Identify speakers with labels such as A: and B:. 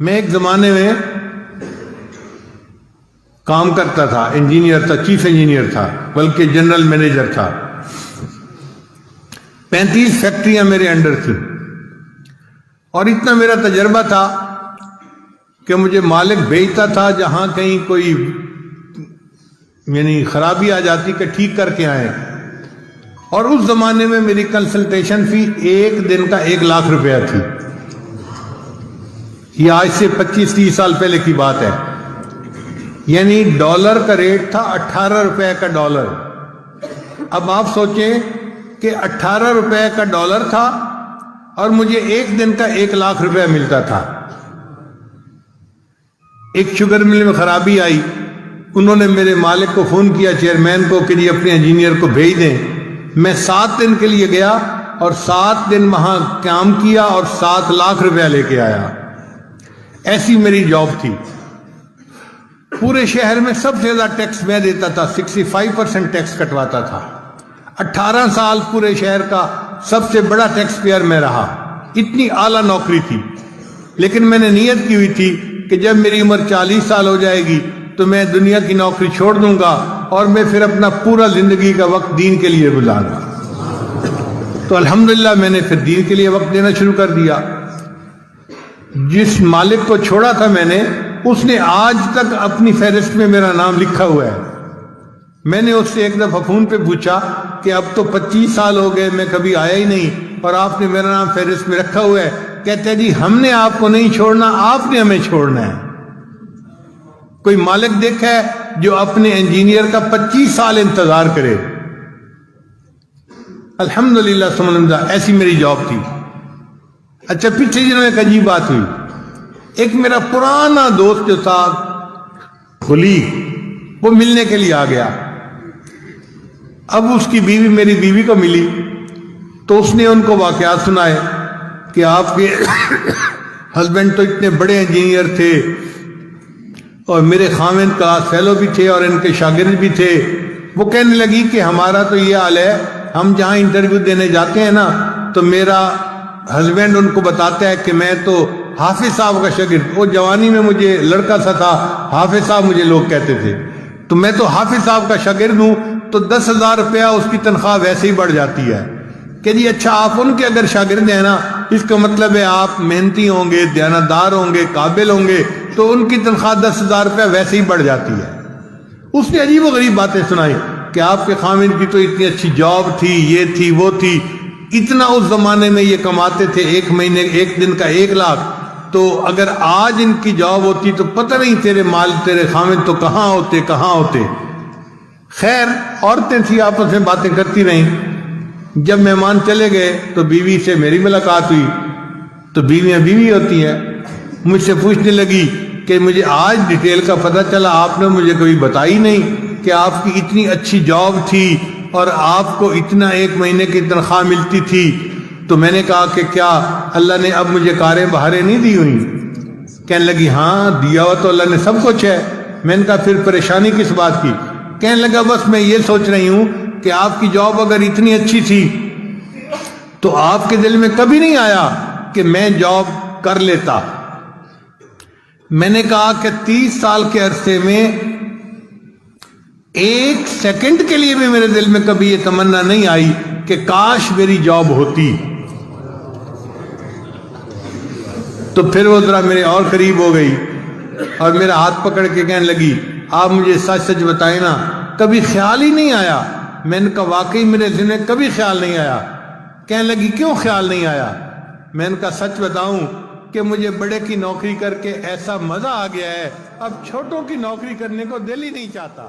A: میں ایک زمانے میں کام کرتا تھا، انجینئر تھا، چیف انجینئر تھا، بلکہ جنرل مینیجر تھا۔ 35 فیکٹریاں میرے انڈر تھیں، اور اتنا میرا تجربہ تھا کہ مجھے مالک بھیجتا تھا جہاں کہیں کوئی یعنی خرابی آ جاتی کہ ٹھیک کر کے آئیں۔ اور اس زمانے میں میری کنسلٹیشن فی ایک دن کا 1 لاکھ روپیہ تھی۔ یہ آج سے 25-30 سال پہلے کی بات ہے، یعنی ڈالر کا ریٹ تھا 18 روپے کا ڈالر۔ اب آپ سوچیں کہ 18 روپے کا ڈالر تھا اور مجھے ایک دن کا 1 لاکھ روپے ملتا تھا۔ ایک شوگر مل میں خرابی آئی، انہوں نے میرے مالک کو فون کیا، چیئرمین کو، کہ یہ اپنے انجینئر کو بھیج دیں۔ میں 7 دن کے لیے گیا اور 7 دن وہاں کام کیا اور 7 لاکھ روپیہ لے کے آیا۔ ایسی میری جاب تھی۔ پورے شہر میں سب سے زیادہ ٹیکس میں دیتا تھا، 65% ٹیکس کٹواتا تھا۔ 18 سال پورے شہر کا سب سے بڑا ٹیکس پیئر میں رہا۔ اتنی اعلیٰ نوکری تھی، لیکن میں نے نیت کی ہوئی تھی کہ جب میری عمر 40 سال ہو جائے گی تو میں دنیا کی نوکری چھوڑ دوں گا اور میں پھر اپنا پورا زندگی کا وقت دین کے لیے گزاروں گا۔ تو الحمدللہ میں نے پھر دین کے لیے وقت دینا شروع کر دیا۔ جس مالک کو چھوڑا تھا میں نے، اس نے آج تک اپنی فہرست میں میرا نام لکھا ہوا ہے۔ میں نے اس سے ایک دفعہ فون پہ پوچھا کہ اب تو 25 سال ہو گئے میں کبھی آیا ہی نہیں اور آپ نے میرا نام فہرست میں رکھا ہوا ہے۔ کہتے ہیں جی ہم نے آپ کو نہیں چھوڑنا، آپ نے ہمیں چھوڑنا ہے۔ کوئی مالک دیکھا ہے جو اپنے انجینئر کا 25 سال انتظار کرے؟ الحمدللہ ثم الحمدللہ، ایسی میری جاب تھی۔ اچھا، پچھلے دنوں ایک عجیب بات ہوئی۔ ایک میرا پرانا دوست جو تھا خلی، وہ ملنے کے لیے آ گیا۔ اب اس کی بیوی میری بیوی کو ملی تو اس نے ان کو واقعات سنائے کہ آپ کے ہسبینڈ تو اتنے بڑے انجینئر تھے اور میرے خاوند کلاس فیلو بھی تھے اور ان کے شاگرد بھی تھے۔ وہ کہنے لگی کہ ہمارا تو یہ حال ہے، ہم جہاں انٹرویو دینے جاتے ہیں نا تو میرا ہسبینڈ ان کو بتاتا ہے کہ میں تو حافظ صاحب کا شاگرد، وہ جوانی میں مجھے لڑکا سا تھا، حافظ صاحب مجھے لوگ کہتے تھے، تو میں تو حافظ صاحب کا شاگرد ہوں، تو 10,000 روپیہ اس کی تنخواہ ویسے ہی بڑھ جاتی ہے۔ کہ جی اچھا، آپ ان کے اگر شاگرد ہیں نا، اس کا مطلب ہے آپ محنتی ہوں گے، دیانتدار ہوں گے، قابل ہوں گے، تو ان کی تنخواہ 10,000 روپیہ ویسے ہی بڑھ جاتی ہے۔ اس نے عجیب و غریب باتیں سنائی کہ آپ کے خاوند کی تو اتنی اچھی جاب تھی، یہ تھی وہ تھی، اتنا اس زمانے میں یہ کماتے تھے، ایک مہینے ایک دن کا 1 لاکھ، تو اگر آج ان کی جاب ہوتی تو پتہ نہیں تیرے خاوند تو کہاں ہوتے۔ خیر، عورتیں تھیں، آپس میں باتیں کرتی رہیں۔ جب مہمان چلے گئے تو بیوی سے میری ملاقات ہوئی، تو بیویاں بیوی ہوتی ہیں، مجھ سے پوچھنے لگی کہ مجھے آج ڈیٹیل کا پتہ چلا، آپ نے مجھے کبھی بتائی نہیں کہ آپ کی اتنی اچھی جاب تھی اور آپ کو اتنا 1 مہینے کی تنخواہ ملتی تھی۔ تو میں نے کہا کہ کیا اللہ نے اب مجھے کاریں بہاریں نہیں دی ہوئی؟ کہنے لگی ہاں دیا ہوا تو اللہ نے سب کچھ ہے۔ میں نے کہا پھر پریشانی کس بات کی؟ کہنے لگا بس میں یہ سوچ رہی ہوں کہ آپ کی جاب اگر اتنی اچھی تھی تو آپ کے دل میں کبھی نہیں آیا کہ میں جاب کر لیتا؟ میں نے کہا کہ 30 سال کے عرصے میں 1 سیکنڈ کے لیے بھی میرے دل میں کبھی یہ تمنا نہیں آئی کہ کاش میری جاب ہوتی۔ تو پھر وہ ذرا میرے اور قریب ہو گئی اور میرا ہاتھ پکڑ کے کہنے لگی آپ مجھے سچ سچ بتائیں نا، کبھی خیال ہی نہیں آیا؟ میں نے کہا واقعی میرے ذہن میں کبھی خیال نہیں آیا۔ کہنے لگی کیوں خیال نہیں آیا؟ میں نے کہا سچ بتاؤں کہ مجھے بڑے کی نوکری کر کے ایسا مزہ آ گیا ہے، اب چھوٹوں کی نوکری کرنے کو دل ہی نہیں چاہتا۔